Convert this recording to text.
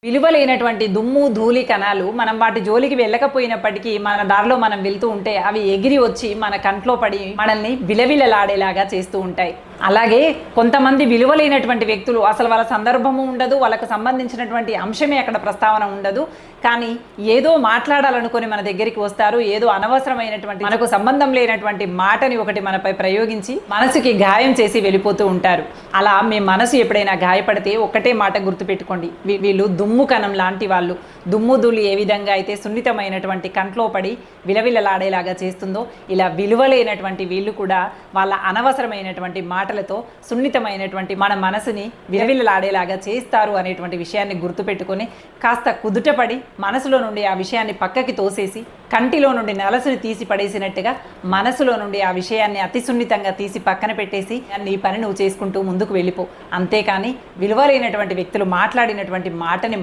విలువ లేనటువంటి దుమ్ము ధూళి కణాలు మనం వాటి జోలికి వెళ్ళకపోయినప్పటికీ మన దారిలో మనం వెళ్తూ ఉంటే అవి ఎగిరి వచ్చి మన కంట్లో పడి మనల్ని విలవిలలాడేలాగా చేస్తూ ఉంటాయి. అలాగే కొంతమంది విలువ లేనటువంటి వ్యక్తులు అసలు వాళ్ళ సందర్భము ఉండదు, వాళ్ళకు సంబంధించినటువంటి అంశమే అక్కడ ప్రస్తావన ఉండదు, కానీ ఏదో మాట్లాడాలనుకొని మన దగ్గరికి వస్తారు. ఏదో అనవసరమైనటువంటి మనకు సంబంధం లేనటువంటి మాటని ఒకటి మనపై ప్రయోగించి మనసుకి గాయం చేసి వెళ్ళిపోతూ ఉంటారు. అలా మీ మనసు ఎప్పుడైనా గాయపడితే ఒక్కటే మాట గుర్తుపెట్టుకోండి, వీళ్ళు దుమ్ము కణం లాంటి వాళ్ళు. దుమ్ము ధూళి ఏ విధంగా అయితే సున్నితమైనటువంటి కంట్లో పడి విలవిలలాడేలాగా చేస్తుందో, ఇలా విలువలేనటువంటి వీళ్ళు కూడా వాళ్ళ అనవసరమైనటువంటి మాటలతో సున్నితమైనటువంటి మన మనసుని విలవిలలాడేలాగా చేస్తారు అనేటువంటి విషయాన్ని గుర్తుపెట్టుకొని కాస్త కుదుటపడి మనసులో నుండి ఆ విషయాన్ని పక్కకి తోసేసి కంటిలో నుండి నలసుని తీసి పడేసినట్టుగా మనసులో నుండి ఆ విషయాన్ని అతి సున్నితంగా తీసి పక్కన పెట్టేసి నీ పని నువ్వు చేసుకుంటూ ముందుకు వెళ్ళిపో. అంతేకాని విలువ లేనటువంటి వ్యక్తులు మాట్లాడినటువంటి మాటని